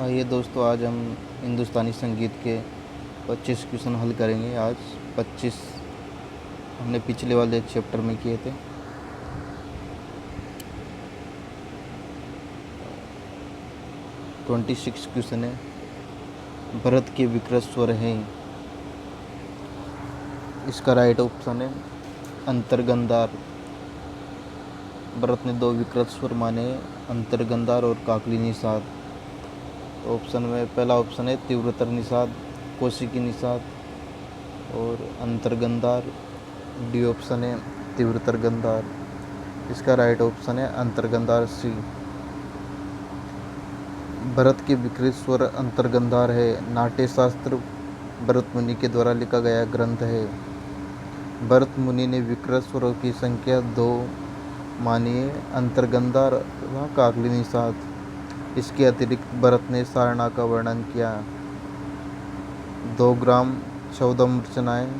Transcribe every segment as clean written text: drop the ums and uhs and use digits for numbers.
आइए दोस्तों, आज हम हिंदुस्तानी संगीत के 25 क्वेश्चन हल करेंगे। आज 25 हमने पिछले वाले चैप्टर में किए थे। तो 26 क्वेश्चन है। भरत के विकृत स्वर हैं। इसका राइट ऑप्शन है अंतर्गंधार। भरत ने दो विकृत स्वर माने, अंतर्गंधार और काकली निषाद। तो ऑप्शन में पहला ऑप्शन है तीव्रतर निषाद, कौशिकी निषाद और अंतर्गंधार। डी ऑप्शन है तीव्रतर गंधार। इसका राइट ऑप्शन है अंतर्गंधार सी। भरत के विकृत स्वर अंतर्गंधार है। नाट्य शास्त्र भरत मुनि के द्वारा लिखा गया ग्रंथ है। भरत मुनि ने विकृत स्वरों की संख्या 2 मानी है, अंतर्गंधार तथा काकली निषाद। इसके अतिरिक्त भरत ने सारणा का वर्णन किया। 2 ग्राम 14 रचनाएं,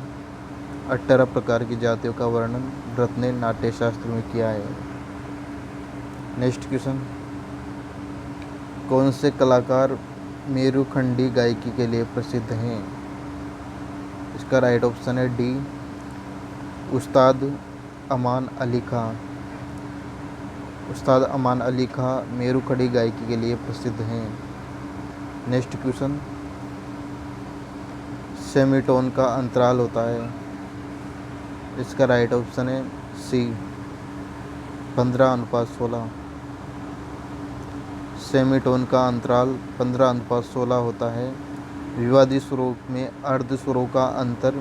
18 प्रकार की जातियों का वर्णन भरत ने नाट्य शास्त्र में किया है। नेक्स्ट क्वेश्चन, कौन से कलाकार मेरुखंडी गायकी के लिए प्रसिद्ध हैं? इसका राइट ऑप्शन है डी उस्ताद अमान अली खां। उस्ताद अमान अली खां मेरुखंडी गायकी के लिए प्रसिद्ध हैं। नेक्स्ट क्वेश्चन, सेमीटोन का अंतराल होता है। इसका राइट ऑप्शन है सी 15:16। सेमीटोन का अंतराल 15:16 होता है। विवादी स्वरों में अर्ध स्वरों का अंतर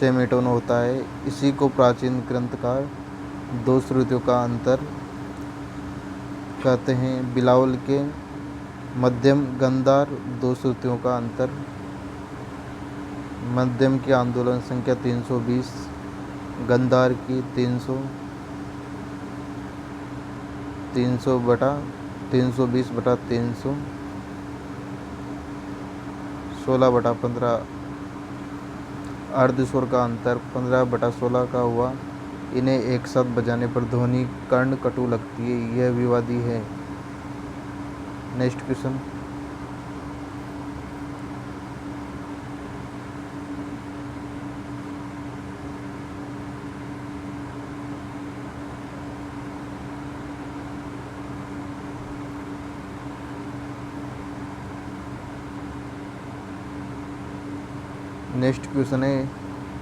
सेमीटोन होता है। इसी को प्राचीन ग्रंथकार 2 श्रुतियों का अंतर कहते हैं। बिलावल के मध्यम गंधार 2 श्रुतियों का अंतर। मध्यम की आंदोलन संख्या 320, गंधार की 320/300, 16/15। अर्धस्वर का अंतर 15/16 का हुआ। इन्हें एक साथ बजाने पर ध्वनि कर्ण कटु लगती है। यह विवादी है। नेक्स्ट क्वेश्चन, है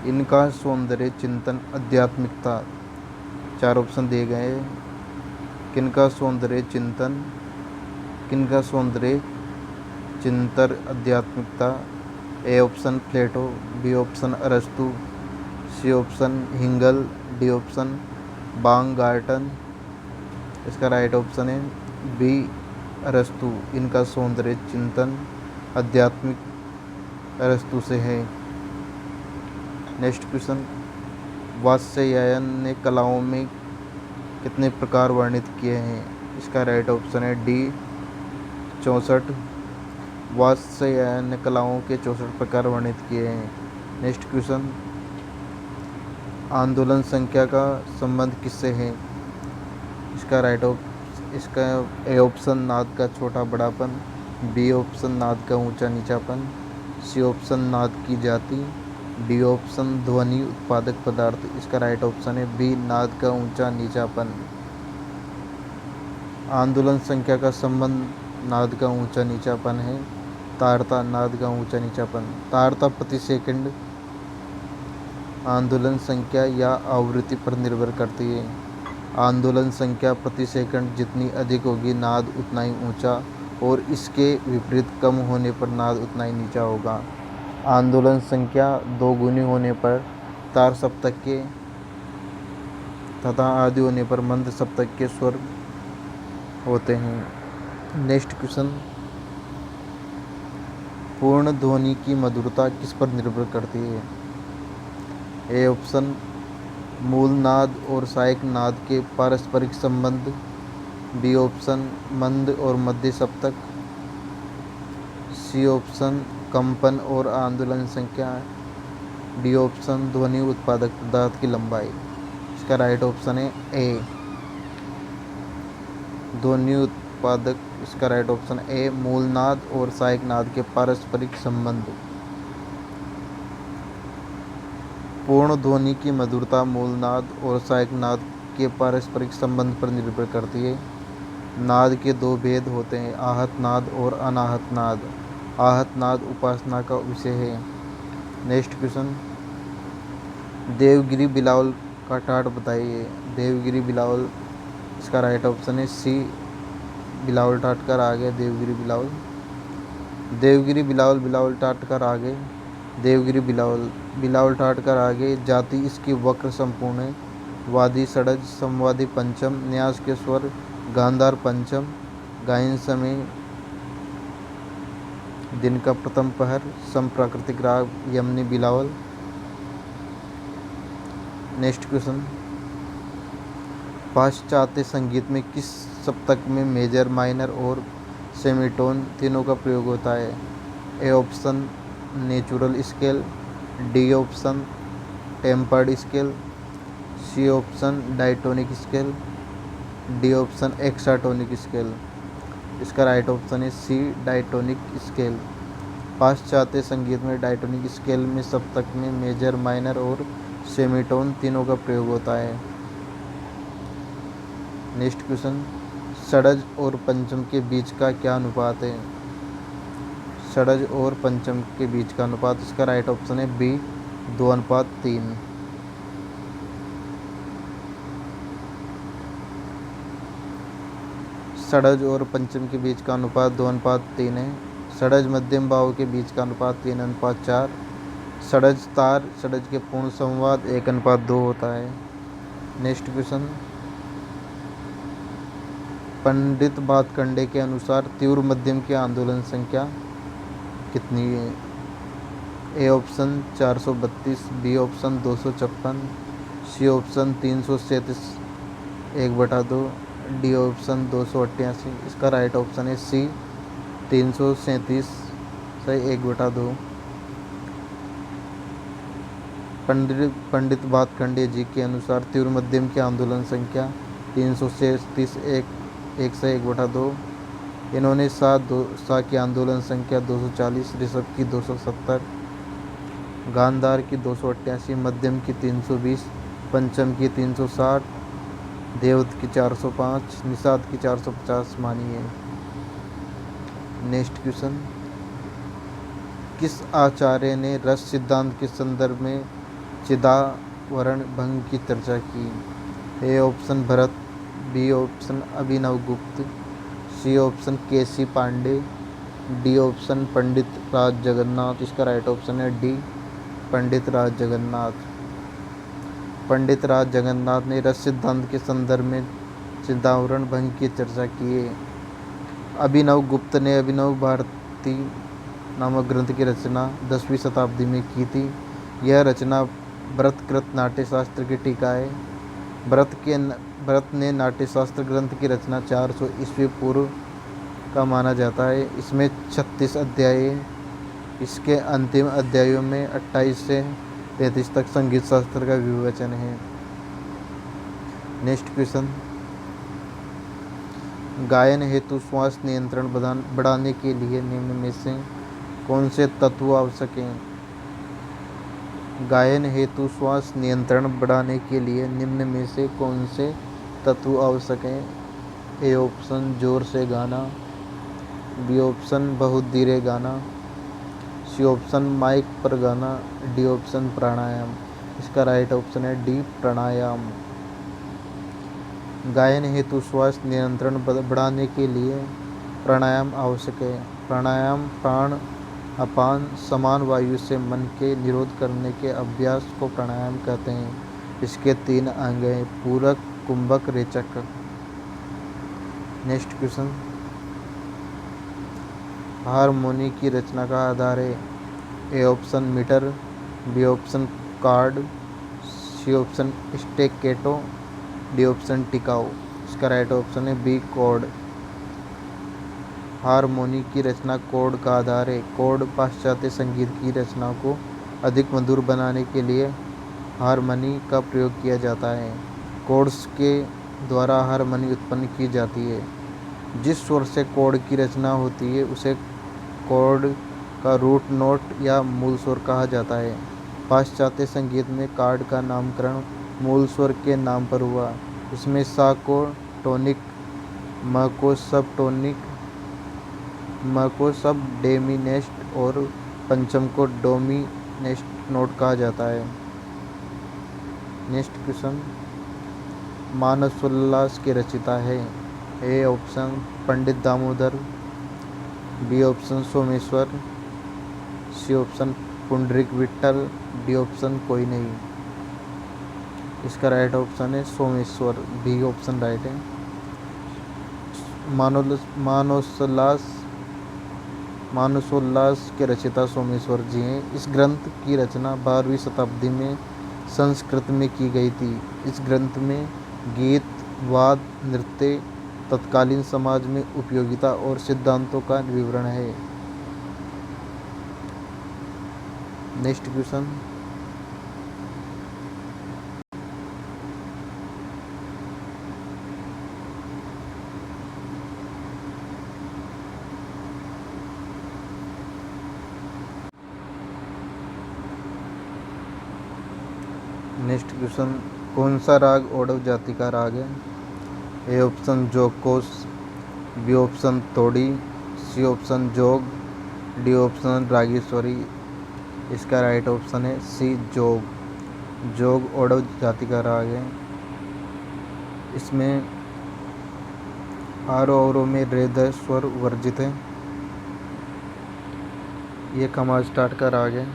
इनका सौंदर्य चिंतन आध्यात्मिकता। 4 ऑप्शन दिए गए हैं। किनका सौंदर्य चिंतन आध्यात्मिकता? A option Plato, B option अरस्तु, सी ऑप्शन हिंगल, डी ऑप्शन बांगार्टन। इसका राइट ऑप्शन है बी अरस्तु। इनका सौंदर्य चिंतन आध्यात्मिक अरस्तु से है। नेक्स्ट क्वेश्चन, वात्स्यायन ने कलाओं में कितने प्रकार वर्णित किए हैं? इसका राइट ऑप्शन है डी 64। वात्स्यायन ने कलाओं के 64 प्रकार वर्णित किए हैं। नेक्स्ट क्वेश्चन, आंदोलन संख्या का संबंध किससे है? इसका ए ऑप्शन नाद का छोटा बड़ापन, बी ऑप्शन नाद का ऊंचा नीचापन, सी ऑप्शन नाद की जाति, डी ऑप्शन ध्वनि उत्पादक पदार्थ। इसका राइट ऑप्शन है बी नाद का ऊंचा नीचापन। आंदोलन संख्या का संबंध नाद का ऊंचा नीचापन है। तारता नाद का ऊंचा नीचापन। तारता प्रति सेकंड आंदोलन संख्या या आवृत्ति पर निर्भर करती है। आंदोलन संख्या प्रति सेकंड जितनी अधिक होगी नाद उतना ही ऊंचा, और इसके विपरीत कम होने पर नाद उतना ही नीचा होगा। आंदोलन संख्या 2 गुनी होने पर तार सप्तक के तथा आदि होने पर मंद सप्तक के स्वर होते हैं। नेक्स्ट क्वेश्चन, पूर्ण ध्वनि की मधुरता किस पर निर्भर करती है? ए ऑप्शन मूल नाद और सहायक नाद के पारस्परिक संबंध, बी ऑप्शन मंद और मध्य सप्तक, सी ऑप्शन कंपन और आंदोलन संख्या, डी ऑप्शन ध्वनि उत्पादक पदार्थ की लंबाई। इसका राइट ऑप्शन है ए ध्वनि उत्पादक? इसका राइट ऑप्शन ए मूल नाद और सहायक नाद के पारस्परिक संबंध। पूर्ण ध्वनि की मधुरता मूल नाद और सहायक नाद के पारस्परिक संबंध पर निर्भर करती है। नाद के दो भेद होते हैं, आहत नाद और अनाहत नाद। आहत नाद उपासना का विषय है। नेक्स्ट क्वेश्चन, देवगिरी बिलावल का ठाट बताइए। देवगिरी बिलावल, इसका राइट ऑप्शन है सी बिलावल टाटकर आगे देवगिरी बिलावल। देवगिरी बिलावल बिलावल टाटकर आगे देवगिरी बिलावल बिलावल टाटकर आगे। जाति इसकी वक्र संपूर्ण है। वादी षडज संवादी पंचम। न्यास के स्वर गांधार पंचम। गायन समय दिन का प्रथम पहर। सम प्राकृतिक राग यमनी बिलावल। नेक्स्ट क्वेश्चन, पाश्चात्य संगीत में किस सप्तक में मेजर, माइनर और सेमीटोन तीनों का प्रयोग होता है? A option natural scale, D option tempered scale, C option diatonic scale, D option hexatonic scale. इसका राइट ऑप्शन है सी डायटोनिक स्केल। पाश्चात्य संगीत में डायटोनिक स्केल में सप्तक में मेजर, माइनर और सेमीटोन तीनों का प्रयोग होता है। नेक्स्ट क्वेश्चन, षडज और पंचम के बीच का क्या अनुपात है? षडज और पंचम के बीच का अनुपात, इसका राइट ऑप्शन है बी 2:3। षडज और पंचम के बीच का अनुपात 2:3 है। षडज मध्यम भाव के बीच का अनुपात 3:4। षडज तार षडज के पूर्ण संवाद 1:2 होता है। नेक्स्ट क्वेश्चन, पंडित भातखंडे के अनुसार तीव्र मध्यम की आंदोलन संख्या कितनी है? A option 432, B option 256, C option 337 1/2, D option 288। इसका राइट ऑप्शन है सी 337 1/2। पंडित भातखंडे जी के अनुसार तीव्र मध्यम की आंदोलन संख्या 337 1/2। इन्होंने सा की आंदोलन संख्या 240, ऋषभ की 270, गांधार की 288, मध्यम की 320, पंचम की 360, देवत की 405, निषाद की 450 मानी है। नेक्स्ट क्वेश्चन, किस आचार्य ने रस सिद्धांत के संदर्भ में चिदावरण भंग की चर्चा की? A option Bharat, B option Abhinav Gupta, C option KC Pande, D option Pandit Raj Jagannath. इसका राइट ऑप्शन है डी पंडित राज जगन्नाथ। पंडित राज जगन्नाथ ने रस सिद्धांत के संदर्भ में चिदावरण भंग की चर्चा की है। अभिनव गुप्त ने अभिनव भारती नामक ग्रंथ की रचना 10वीं शताब्दी में की थी। यह रचना भरतकृत नाट्यशास्त्र की टीका है। भरत ने नाट्यशास्त्र ग्रंथ की रचना 400 ईस्वी पूर्व का माना जाता है। इसमें 36 अध्याय हैं। इसके अंतिम अध्यायों में 28 से 33 तक संगीत शास्त्र का विवेचन है। नेक्स्ट क्वेश्चन, गायन हेतु श्वास नियंत्रण बढ़ाने के लिए निम्न में से कौन से तत्व आवश्यक हैं? गायन हेतु श्वास नियंत्रण बढ़ाने के लिए निम्न में से कौन से तत्व आवश्यक हैं? ए ऑप्शन जोर से गाना, बी ऑप्शन बहुत धीरे गाना, सी ऑप्शन माइक पर गाना, डी ऑप्शन प्राणायाम। इसका राइट ऑप्शन है डी प्राणायाम। गायन हेतु श्वास नियंत्रण बढ़ाने के लिए प्राणायाम आवश्यक है। प्राणायाम प्राण अपान समान वायु से मन के निरोध करने के अभ्यास को प्राणायाम कहते हैं। इसके 3 अंग हैं, पूरक, कुंभक, रेचक। नेक्स्ट क्वेश्चन, हारमोनी की रचना का आधार है। A option meter, B option chord, C option staccato, D option टिकाऊ। इसका राइट ऑप्शन है बी कॉर्ड। हारमोनी की रचना कॉर्ड का आधार है। कॉर्ड पाश्चात्य संगीत की रचना को अधिक मधुर बनाने के लिए हारमोनी का प्रयोग किया जाता है। कॉर्ड्स के द्वारा हारमोनी उत्पन्न की जाती है। जिस स्वर से कॉर्ड की रचना होती है उसे कॉर्ड का रूट नोट या मूल स्वर कहा जाता है। पाश्चात्य संगीत में कॉर्ड का नामकरण मूल स्वर के नाम पर हुआ। इसमें सा को टोनिक, म को सब टोनिक, म को सब डेमिनेस्ट और पंचम को डोमिनेस्ट नोट कहा जाता है। नेक्स्ट क्वेश्चन, मानसोल्लास के रचयिता है। A option Pandit Damodar, B option Someshwar, C option Pundarik Vitthal, D option कोई नहीं। इसका राइट ऑप्शन है सोमेश्वर, बी ऑप्शन राइट है। मानसोल्लास के रचयिता सोमेश्वर जी हैं। इस ग्रंथ की रचना 12वीं शताब्दी में संस्कृत में की गई थी। इस ग्रंथ में गीत, वाद, नृत्य, तत्कालीन समाज में उपयोगिता और सिद्धांतों का विवरण है। नेक्स्ट क्वेश्चन, कौन सा राग ओडव जाति का राग है? ए ऑप्शन जोकोस, बी ऑप्शन तोड़ी, सी ऑप्शन जोग, डी ऑप्शन रागेश्वरी। इसका राइट ऑप्शन है सी जोग। जोग ओडव जाति का राग है। इसमें आरोह अवरोह में रे ध स्वर वर्जित है। ये खमाज टाट का राग है।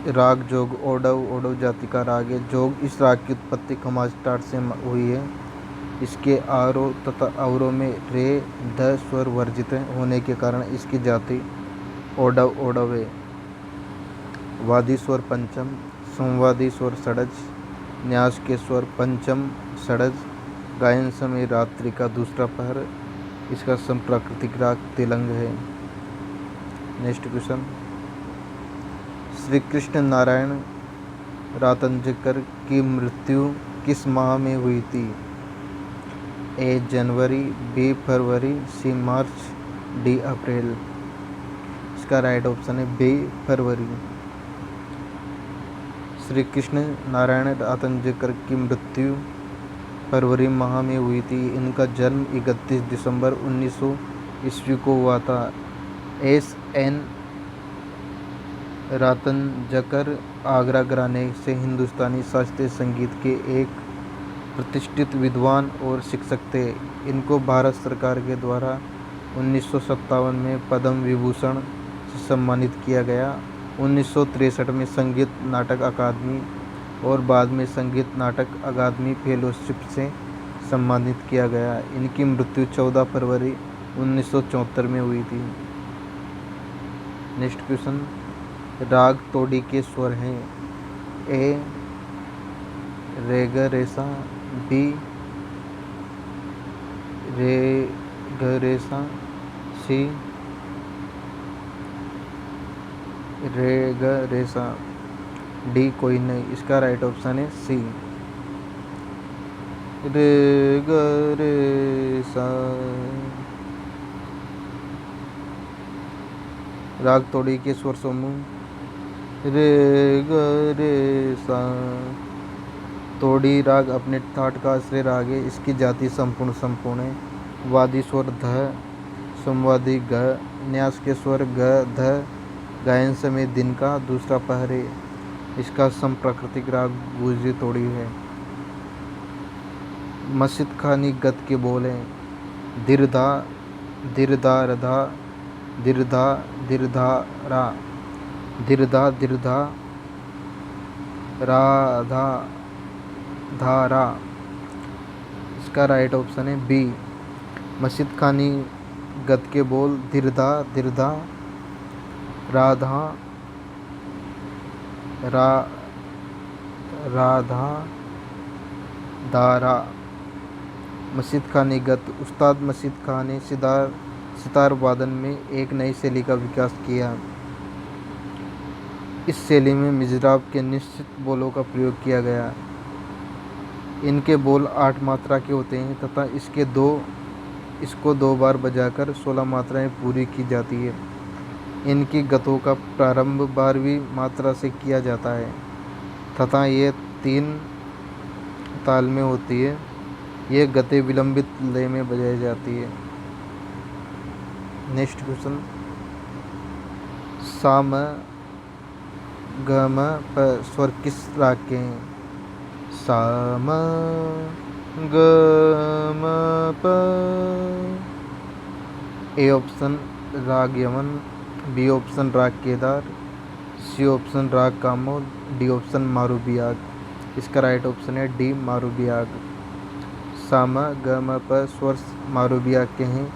राग जोग ओडव जाति का राग है। जोग इस राग की उत्पत्ति खमाज टाट से हुई है। इसके आरोह तथा अवरोह में रे ध स्वर वर्जित होने के कारण इसकी जाति ओडव है। वादी स्वर पंचम, संवादी स्वर षडज, न्यास के स्वर पंचम षडज, गायन समय रात्रि का दूसरा पहर। इसका संप्राकृतिक राग तेलंग है। नेक्स्ट क्वेश्चन, श्री कृष्ण नारायण रातंजकर की मृत्यु किस माह में हुई थी? ए जनवरी, बी फरवरी, सी मार्च, डी अप्रैल। इसका राइट ऑप्शन है बी फरवरी। श्री कृष्ण नारायण रातंजकर की मृत्यु फरवरी माह में हुई थी। इनका जन्म 31 दिसंबर 1900 ईस्वी को हुआ था। एस एन रातंजकर आगरा घराने से हिंदुस्तानी शास्त्रीय संगीत के एक प्रतिष्ठित विद्वान और शिक्षक थे। इनको भारत सरकार के द्वारा 1957 में पद्म विभूषण से सम्मानित किया गया। 1963 में संगीत नाटक अकादमी और बाद में संगीत नाटक अकादमी फेलोशिप से सम्मानित किया गया। इनकी मृत्यु 14 फरवरी 1974 में हुई थी। नेक्स्ट क्वेश्चन, राग तोड़ी के स्वर हैं। ए रे ग रे सा, बी रे ग रे सा, सी रे ग रे सा, डी कोई नहीं। इसका राइट ऑप्शन है सी रे ग रे सा। राग तोड़ी के स्वर समूह रे ग रे सा। तोड़ी राग अपने ठाट का आश्रय राग है। इसकी जाति संपूर्ण है। वादी स्वर ध, संवादी ग, न्यास के स्वर ग ध, गायन समय दिन का दूसरा पहर है। इसका संप्राकृतिक राग गुजरी तोड़ी है। मस्जिद खानी गत के बोल हैं। दिरधा दिरधा रधा, दिरधा दिरधा रा, दिरधा दिरधा राधा धारा। इसका राइट ऑप्शन है बी। मस्जिद खानी गत के बोल दिरधा दिरधा राधा राधा दारा। मशीद खानी गत। उस्ताद मशीद खान ने सितार वादन में एक नई शैली का विकास किया। इस शैली में मिजराब के निश्चित बोलों का प्रयोग किया गया। इनके बोल 8 मात्रा के होते हैं तथा इसको 2 बार बजाकर 16 मात्राएं पूरी की जाती है। इनकी गतों का प्रारंभ 12वीं मात्रा से किया जाता है तथा ये 3 ताल में होती है। ये गतें विलंबित लय में बजाई जाती है। नेक्स्ट क्वेश्चन, सा म ग म प स्वर किस राग के हैं? सा म ग म प। ए ऑप्शन राग यमन, बी ऑप्शन राग केदार, सी ऑप्शन राग कामोद, डी ऑप्शन मारूबियाग। इसका राइट ऑप्शन है डी मारूबियाग। सा म ग म प स्वर मारूबियाग के हैं।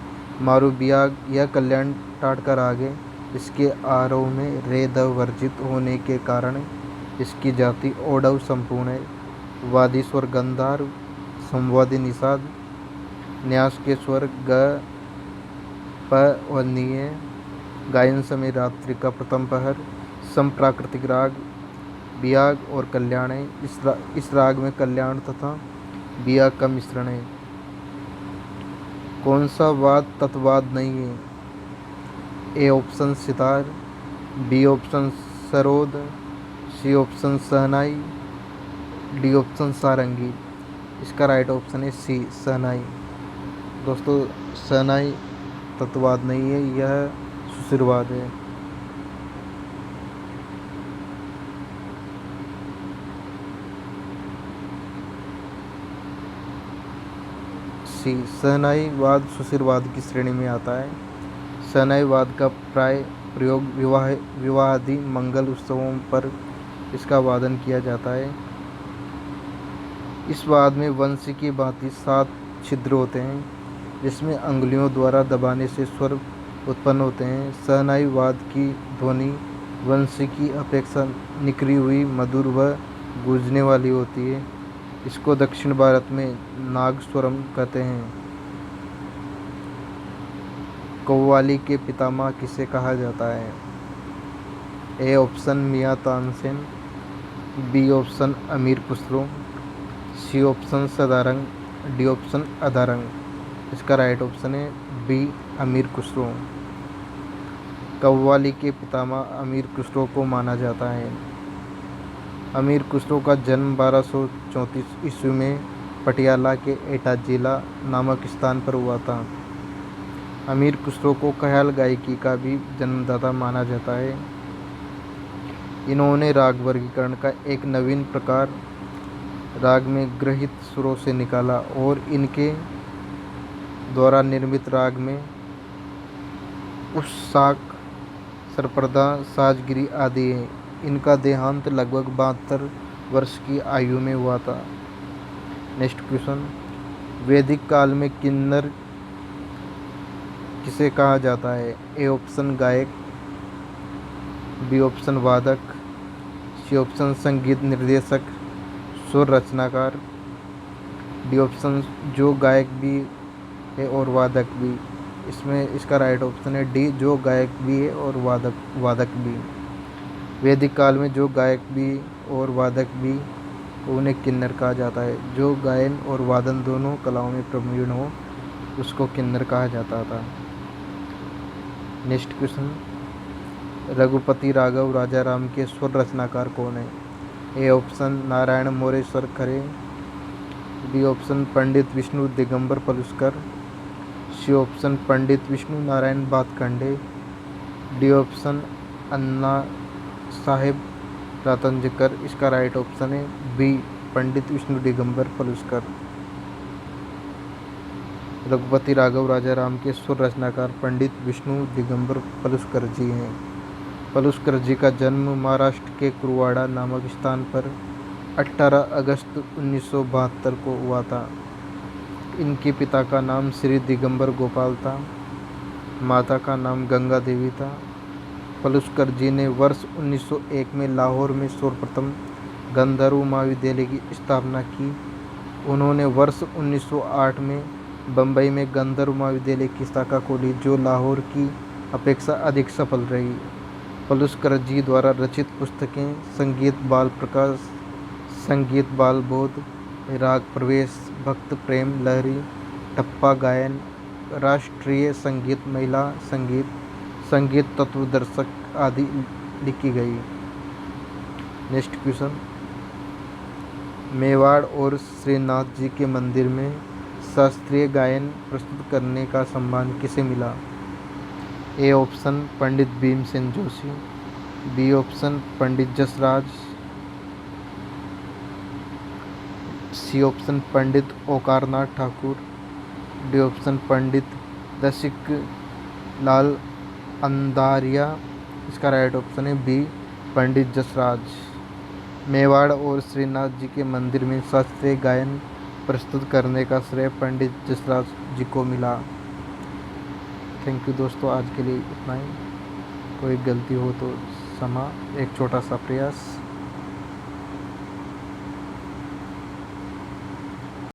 मारूबियाग यह कल्याण टाट का राग है। इसके आरोह में रे द वर्जित होने के कारण इसकी जाति ओडव संपूर्ण है। वादी स्वर गंधार, संवादी निषाद, न्यास के स्वर ग प वनीय, गायन समय रात्रि का प्रथम पहर, समप्राकृतिक राग बियाग और कल्याण है। इस राग में कल्याण तथा बियाग का मिश्रण है। कौन सा वाद तत्वाद नहीं है? A option sitar, B option sarod, C option shehnai, D option sarangi. इसका राइट ऑप्शन है सी शहनाई। दोस्तों शहनाई तत्वाद नहीं है, यह सुशिरवाद है। सी शहनाई वाद सुशिरवाद की श्रेणी में आता है। शहनाई वाद का प्राय प्रयोग विवाहादि मंगल उत्सवों पर इसका वादन किया जाता है। इस वाद में वंशी की भांति 7 छिद्र होते हैं जिसमें अंगुलियों द्वारा दबाने से स्वर उत्पन्न होते हैं। शहनाई वाद की ध्वनि वंशी की अपेक्षा निकरी हुई, मधुर व गूंजने वाली होती है। इसको दक्षिण भारत में नागस्वरम कहते हैं। कव्वाली के पितामह किसे कहा जाता है? A option Miyan Tansen, B option Amir Khusrau, C option Sadarang, D option Adarang. इसका राइट ऑप्शन है बी अमीर खुसरो। कव्वाली के पितामह अमीर खुसरो को माना जाता है। अमीर खुसरो का जन्म 1234 ईस्वी में पटियाला के एटा जिला नामक स्थान पर हुआ था। अमीर खुसरो को ख्याल गायकी का भी जन्मदाता माना जाता है। इन्होंने राग वर्गीकरण का एक नवीन प्रकार राग में ग्रहित सुरों से निकाला और इनके द्वारा निर्मित राग में उस्साक, सरपरदा, साजगिरी आदि हैं। इनका देहांत लगभग 72 वर्ष की आयु में हुआ था। नेक्स्ट क्वेश्चन, वैदिक काल में किन्नर किसे कहा जाता है? ए ऑप्शन गायक, बी ऑप्शन वादक, सी ऑप्शन संगीत निर्देशक, सुर रचनाकार, डी ऑप्शन जो गायक भी है और वादक भी। इसका राइट ऑप्शन है डी जो गायक भी है और वादक भी। वैदिक काल में जो गायक भी और वादक भी उन्हें किन्नर कहा जाता है। जो गायन और वादन दोनों कलाओं में प्रवीण हो उसको किन्नर कहा जाता था। नेक्स्ट क्वेश्चन, रघुपति राघव राजा राम के स्वर रचनाकार कौन है? A option Narayan Moreshwar Khare, B option Pandit Vishnu Digambar Paluskar, C option Pandit Vishnu Narayan Bhatkhande, D option Anna Saheb Ratanjankar. इसका राइट ऑप्शन है बी पंडित विष्णु दिगंबर पलुस्कर। रघुपति राघव राजा राम के स्वर रचनाकार पंडित विष्णु दिगंबर पलुस्कर जी हैं। पलुस्कर जी का जन्म महाराष्ट्र के कुरवाड़ा नामक स्थान पर 18 अगस्त 1972 को हुआ था। इनके पिता का नाम श्री दिगंबर गोपाल था, माता का नाम गंगा देवी था। पलुस्कर जी ने वर्ष 1901 में लाहौर में सर्वप्रथम गंधर्व महाविद्यालय की स्थापना की। उन्होंने वर्ष 1908 में बम्बई में गंधर्व महाविद्यालय की शाखा खोली, जो लाहौर की अपेक्षा अधिक सफल रही। पलुस्कर जी द्वारा रचित पुस्तकें संगीत बाल प्रकाश, संगीत बाल बोध, राग प्रवेश, भक्त प्रेम लहरी, टप्पा गायन, राष्ट्रीय संगीत, महिला संगीत, संगीत तत्वदर्शक आदि लिखी गई। नेक्स्ट क्वेश्चन, मेवाड़ और श्रीनाथ जी के मंदिर में शास्त्रीय गायन प्रस्तुत करने का सम्मान किसे मिला? A option Pandit Bhimsen Joshi, B option Pandit Jasraj, C option Pandit Omkarnath Thakur, D option Pandit Rasik Lal Andhariya. इसका राइट ऑप्शन है बी पंडित जसराज। मेवाड़ और श्रीनाथ जी के मंदिर में शास्त्रीय गायन प्रस्तुत करने का श्रेय पंडित जसराज जी को मिला। थैंक यू दोस्तों, आज के लिए इतना ही। कोई गलती हो तो क्षमा, एक छोटा सा प्रयास।